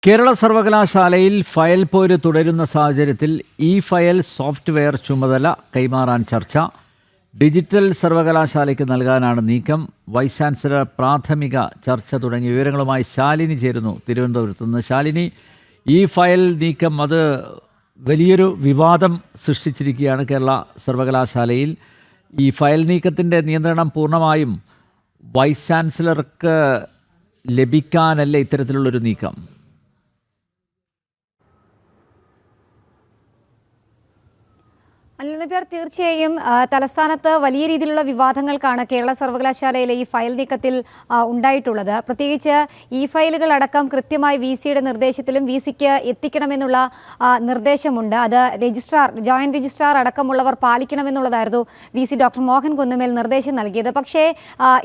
കേരള സർവകലാശാലയിൽ ഫയൽ പോര് തുടരുന്ന സാഹചര്യത്തിൽ ഫയൽ സോഫ്റ്റ്വെയർ ചുമതല കൈമാറാൻ ചർച്ച. ഡിജിറ്റൽ സർവകലാശാലയ്ക്ക് നൽകാനാണ് നീക്കം. വൈസ് ചാൻസലർ പ്രാഥമിക ചർച്ച തുടങ്ങിയ വിവരങ്ങളുമായി ശാലിനി ചേരുന്നു തിരുവനന്തപുരത്ത് നിന്ന്. ശാലിനി, ഫയൽ നീക്കം അത് വലിയൊരു വിവാദം സൃഷ്ടിച്ചിരിക്കുകയാണ് കേരള സർവകലാശാലയിൽ. ഫയൽ നീക്കത്തിൻ്റെ നിയന്ത്രണം പൂർണ്ണമായും വൈസ് ചാൻസലർക്ക് ലഭിക്കാനല്ലേ ഇത്തരത്തിലുള്ളൊരു നീക്കം? അനിൽ, തീർച്ചയായും തലസ്ഥാനത്ത് വലിയ രീതിയിലുള്ള വിവാദങ്ങൾക്കാണ് കേരള സർവകലാശാലയിലെ ഈ ഫയൽ നീക്കത്തിൽ ഉണ്ടായിട്ടുള്ളത്. പ്രത്യേകിച്ച് ഫയലുകൾ അടക്കം കൃത്യമായി VC-യുടെ നിർദ്ദേശത്തിലും VC-ക്ക് എത്തിക്കണമെന്നുള്ള നിർദ്ദേശമുണ്ട്. അത് ജോയിന്റ് രജിസ്ട്രാർ അടക്കമുള്ളവർ പാലിക്കണമെന്നുള്ളതായിരുന്നു VC ഡോക്ടർ മോഹൻ കുന്നുമേൽ നിർദ്ദേശം നൽകിയത്. പക്ഷേ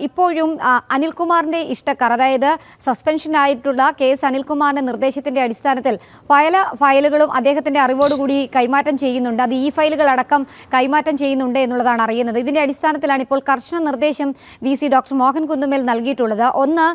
ഇപ്പോഴും അനിൽകുമാറിൻ്റെ ഇഷ്ടക്കാർ, അതായത് സസ്പെൻഷനായിട്ടുള്ള KS അനിൽകുമാറിൻ്റെ നിർദ്ദേശത്തിൻ്റെ അടിസ്ഥാനത്തിൽ പല ഫയലുകളും അദ്ദേഹത്തിൻ്റെ അറിവോടുകൂടി കൈമാറ്റം ചെയ്യുന്നുണ്ട്. അത് ഫയലുകൾ അടക്കം കൈമാറ്റം ചെയ്യുന്നുണ്ട് എന്നുള്ളതാണ് അറിയുന്നത്. ഇതിന്റെ അടിസ്ഥാനത്തിലാണ് ഇപ്പോൾ കർശന നിർദ്ദേശം VC ഡോക്ടർ മോഹൻ കുന്നുമേൽ നൽകിയിട്ടുള്ളത്. ഒന്ന്,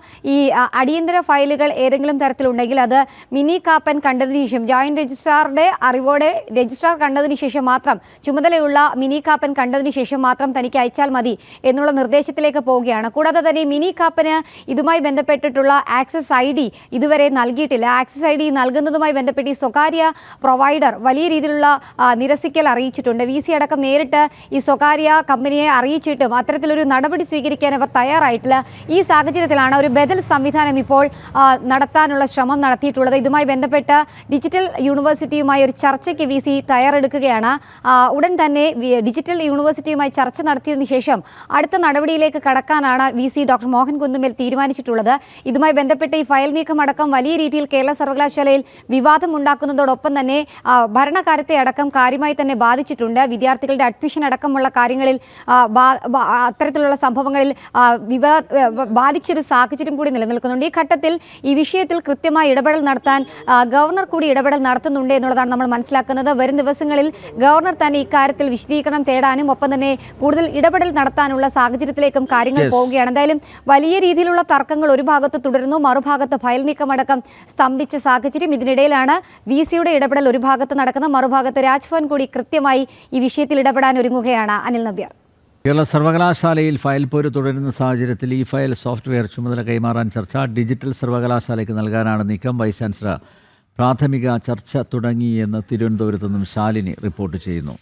അടിയന്തര ഫയലുകൾ ഏതെങ്കിലും തരത്തിലുണ്ടെങ്കിൽ അത് മിനി കാപ്പൻ കണ്ടതിന് ശേഷം, ജോയിന്റ് രജിസ്ട്രാറുടെ അറിവോടെ രജിസ്ട്രാർ കണ്ടതിന് ശേഷം മാത്രം, ചുമതലയുള്ള മിനി കാപ്പൻ കണ്ടതിന് ശേഷം മാത്രം തനിക്ക് അയച്ചാൽ മതി എന്നുള്ള നിർദ്ദേശത്തിലേക്ക് പോവുകയാണ്. കൂടാതെ തന്നെ മിനി കാപ്പന് ഇതുമായി ബന്ധപ്പെട്ടിട്ടുള്ള ആക്സസ് ID ഇതുവരെ നൽകിയിട്ടില്ല. ആക്സസ് ID നൽകുന്നതുമായി ബന്ധപ്പെട്ട് ഈ സ്വകാര്യ പ്രൊവൈഡർ വലിയ രീതിയിലുള്ള നിരസിക്കൽ അറിയിച്ചിട്ടുണ്ട്. VC അടക്കം നേരിട്ട് ഈ സ്വകാര്യ കമ്പനിയെ അറിയിച്ചിട്ടും അത്തരത്തിലൊരു നടപടി സ്വീകരിക്കാൻ അവർ തയ്യാറായിട്ടില്ല. ഈ സാഹചര്യത്തിലാണ് ഒരു ബദൽ സംവിധാനം ഇപ്പോൾ നടത്താനുള്ള ശ്രമം നടത്തിയിട്ടുള്ളത്. ഇതുമായി ബന്ധപ്പെട്ട് ഡിജിറ്റൽ യൂണിവേഴ്സിറ്റിയുമായി ഒരു ചർച്ചയ്ക്ക് VC തയ്യാറെടുക്കുകയാണ്. ഉടൻ തന്നെ ഡിജിറ്റൽ യൂണിവേഴ്സിറ്റിയുമായി ചർച്ച നടത്തിയതിനു ശേഷം അടുത്ത നടപടിയിലേക്ക് കടക്കാനാണ് VC ഡോക്ടർ മോഹൻ കുന്നുമേൽ തീരുമാനിച്ചിട്ടുള്ളത്. ഇതുമായി ബന്ധപ്പെട്ട് ഈ ഫയൽ നീക്കം അടക്കം വലിയ രീതിയിൽ കേരള സർവകലാശാലയിൽ വിവാദം ഉണ്ടാക്കുന്നതോടൊപ്പം തന്നെ ഭരണകാര്യത്തെ അടക്കം കാര്യമായി തന്നെ ബാധിച്ചിട്ടുണ്ട്. വിദ്യാർത്ഥികളുടെ അഡ്മിഷൻ അടക്കമുള്ള കാര്യങ്ങളിൽ അത്തരത്തിലുള്ള സംഭവങ്ങളിൽ ബാധിച്ചൊരു സാഹചര്യം കൂടി നിലനിൽക്കുന്നുണ്ട്. ഈ ഘട്ടത്തിൽ ഈ വിഷയത്തിൽ കൃത്യമായി ഇടപെടൽ നടത്താൻ ഗവർണർ കൂടി ഇടപെടൽ നടത്തുന്നുണ്ട് എന്നുള്ളതാണ് നമ്മൾ മനസ്സിലാക്കുന്നത്. വരും ദിവസങ്ങളിൽ ഗവർണർ തന്നെ ഇക്കാര്യത്തിൽ വിശദീകരണം തേടാനും ഒപ്പം തന്നെ കൂടുതൽ ഇടപെടൽ നടത്താനുള്ള സാഹചര്യത്തിലേക്കും കാര്യങ്ങൾ പോവുകയാണ്. എന്തായാലും വലിയ രീതിയിലുള്ള തർക്കങ്ങൾ ഒരു ഭാഗത്ത് തുടരുന്നു, മറുഭാഗത്ത് ഫയൽ നീക്കമടക്കം സ്തംഭിച്ച സാഹചര്യം. ഇതിനിടയിലാണ് VC-യുടെ ഇടപെടൽ ഒരു ഭാഗത്ത് നടക്കുന്ന, മറുഭാഗത്ത് രാജ്ഭവൻ കൂടി കൃത്യമായി ഈ വിഷയത്തിൽ ഇടപെടാൻ ഒരുങ്ങുകയാണ്. അനിൽ നമ്പ്യാർ, കേരള സർവകലാശാലയിൽ ഫയൽ പോര് തുടരുന്ന സാഹചര്യത്തിൽ ഫയൽ സോഫ്റ്റ്വെയർ ചുമതല കൈമാറാൻ ചർച്ച. ഡിജിറ്റൽ സർവകലാശാലയ്ക്ക് നൽകാനാണ് നീക്കം. വൈസ് ചാൻസലർ പ്രാഥമിക ചർച്ച തുടങ്ങിയെന്ന് തിരുവനന്തപുരത്ത് നിന്നും ശാലിനി റിപ്പോർട്ട് ചെയ്യുന്നു.